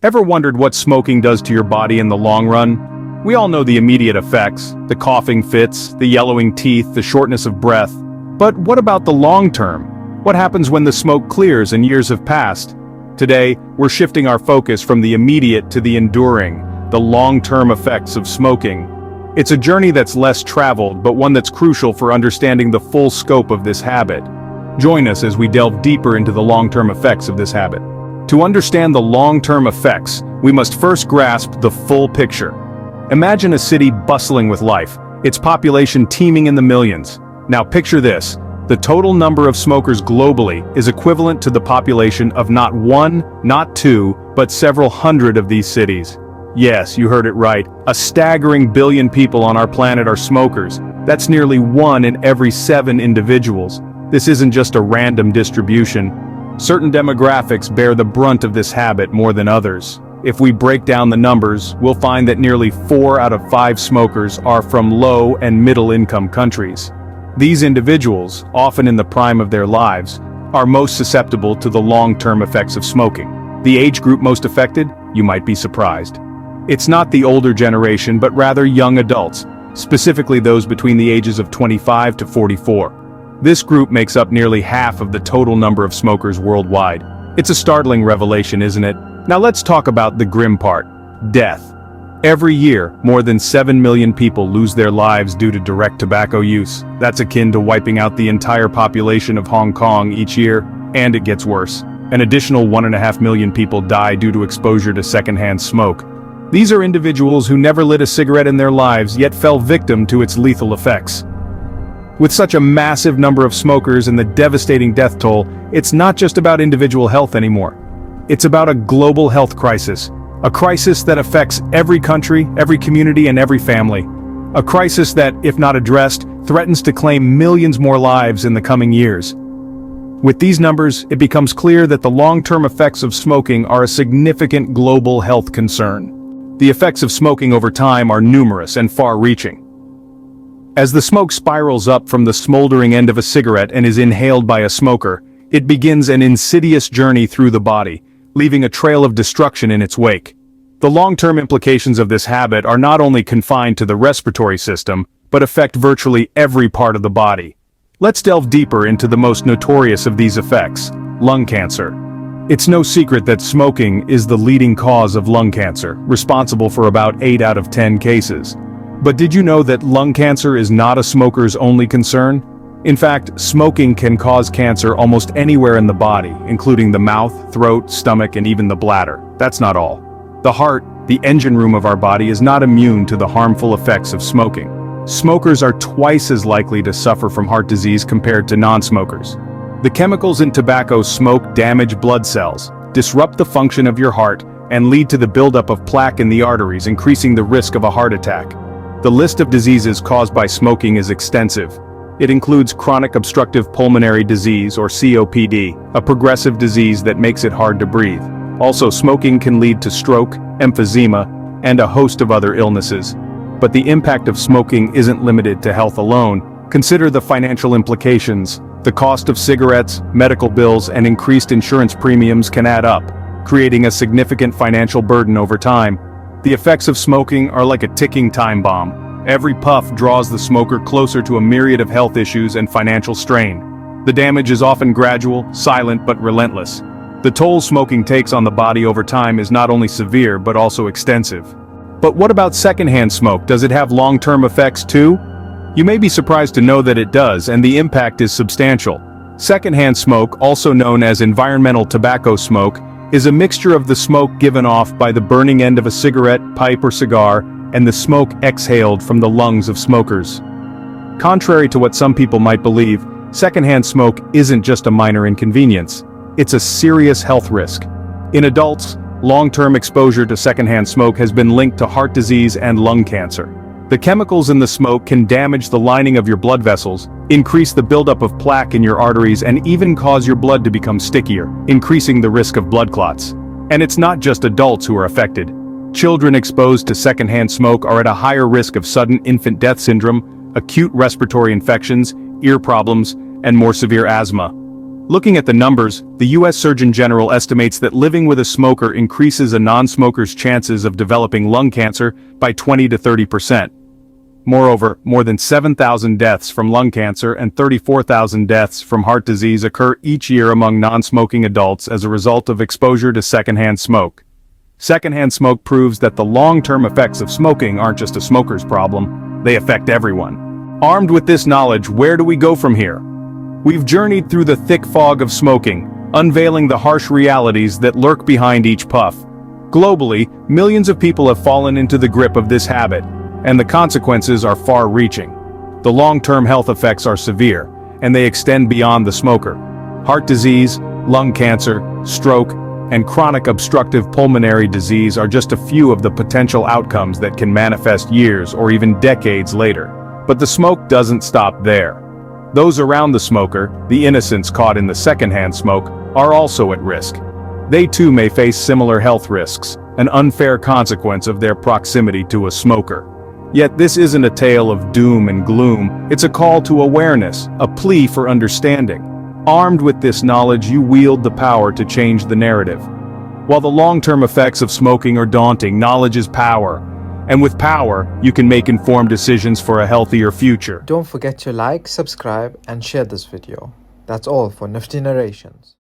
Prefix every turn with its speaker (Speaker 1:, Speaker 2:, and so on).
Speaker 1: Ever wondered what smoking does to your body in the long run? We all know the immediate effects, the coughing fits, the yellowing teeth, the shortness of breath. But what about the long term? What happens when the smoke clears and years have passed? Today, we're shifting our focus from the immediate to the enduring, the long-term effects of smoking. It's a journey that's less traveled, but one that's crucial for understanding the full scope of this habit. Join us as we delve deeper into the long-term effects of this habit. To understand the long-term effects, we must first grasp the full picture. Imagine a city bustling with life, its population teeming in the millions. Now picture this. The total number of smokers globally is equivalent to the population of not one, not two, but several hundred of these cities. Yes, you heard it right. A staggering billion people on our planet are smokers. That's nearly 1 in every 7 individuals. This isn't just a random distribution. Certain demographics bear the brunt of this habit more than others. If we break down the numbers, we'll find that nearly 4 out of 5 smokers are from low and middle-income countries. These individuals, often in the prime of their lives, are most susceptible to the long-term effects of smoking. The age group most affected? You might be surprised. It's not the older generation, but rather young adults, specifically those between the ages of 25 to 44. This group makes up nearly half of the total number of smokers worldwide. It's a startling revelation, isn't it? Now let's talk about the grim part: death. Every year, more than 7 million people lose their lives due to direct tobacco use. That's akin to wiping out the entire population of Hong Kong each year, and it gets worse. An additional 1.5 million people die due to exposure to secondhand smoke. These are individuals who never lit a cigarette in their lives yet fell victim to its lethal effects. With such a massive number of smokers and the devastating death toll, it's not just about individual health anymore. It's about a global health crisis. A crisis that affects every country, every community, and every family. A crisis that, if not addressed, threatens to claim millions more lives in the coming years. With these numbers, it becomes clear that the long-term effects of smoking are a significant global health concern. The effects of smoking over time are numerous and far-reaching. As the smoke spirals up from the smoldering end of a cigarette and is inhaled by a smoker, it begins an insidious journey through the body, leaving a trail of destruction in its wake. The long-term implications of this habit are not only confined to the respiratory system, but affect virtually every part of the body. Let's delve deeper into the most notorious of these effects: lung cancer. It's no secret that smoking is the leading cause of lung cancer, responsible for about 8 out of 10 cases. But did you know that lung cancer is not a smoker's only concern? In fact, smoking can cause cancer almost anywhere in the body, including the mouth, throat, stomach, and even the bladder. That's not all. The heart, the engine room of our body, is not immune to the harmful effects of smoking. Smokers are twice as likely to suffer from heart disease compared to non-smokers. The chemicals in tobacco smoke damage blood cells, disrupt the function of your heart, and lead to the buildup of plaque in the arteries, increasing the risk of a heart attack. The list of diseases caused by smoking is extensive. It includes chronic obstructive pulmonary disease, or COPD, a progressive disease that makes it hard to breathe. Also, smoking can lead to stroke, emphysema, and a host of other illnesses. But the impact of smoking isn't limited to health alone. Consider the financial implications. The cost of cigarettes, medical bills, and increased insurance premiums can add up, creating a significant financial burden over time. The effects of smoking are like a ticking time bomb. Every puff draws the smoker closer to a myriad of health issues and financial strain. The damage is often gradual, silent, but relentless. The toll smoking takes on the body over time is not only severe but also extensive. But what about secondhand smoke? Does it have long-term effects too? You may be surprised to know that it does, and the impact is substantial. Secondhand smoke, also known as environmental tobacco smoke, is a mixture of the smoke given off by the burning end of a cigarette, pipe, or cigar, and the smoke exhaled from the lungs of smokers. Contrary to what some people might believe, secondhand smoke isn't just a minor inconvenience. It's a serious health risk. In adults, long-term exposure to secondhand smoke has been linked to heart disease and lung cancer. The chemicals in the smoke can damage the lining of your blood vessels, increase the buildup of plaque in your arteries, and even cause your blood to become stickier, increasing the risk of blood clots. And it's not just adults who are affected. Children exposed to secondhand smoke are at a higher risk of sudden infant death syndrome, acute respiratory infections, ear problems, and more severe asthma. Looking at the numbers, the US Surgeon General estimates that living with a smoker increases a non-smoker's chances of developing lung cancer by 20 to 30%. Moreover, more than 7,000 deaths from lung cancer and 34,000 deaths from heart disease occur each year among non-smoking adults as a result of exposure to secondhand smoke. Secondhand smoke proves that the long-term effects of smoking aren't just a smoker's problem, they affect everyone. Armed with this knowledge, where do we go from here? We've journeyed through the thick fog of smoking, unveiling the harsh realities that lurk behind each puff. Globally, millions of people have fallen into the grip of this habit, and the consequences are far-reaching. The long-term health effects are severe, and they extend beyond the smoker. Heart disease, lung cancer, stroke, and chronic obstructive pulmonary disease are just a few of the potential outcomes that can manifest years or even decades later. But the smoke doesn't stop there. Those around the smoker, the innocents caught in the secondhand smoke, are also at risk. They too may face similar health risks, an unfair consequence of their proximity to a smoker. Yet this isn't a tale of doom and gloom, it's a call to awareness, a plea for understanding. Armed with this knowledge, you wield the power to change the narrative. While the long-term effects of smoking are daunting, knowledge is power. And with power, you can make informed decisions for a healthier future.
Speaker 2: Don't forget to like, subscribe and share this video. That's all for Nifty Narrations.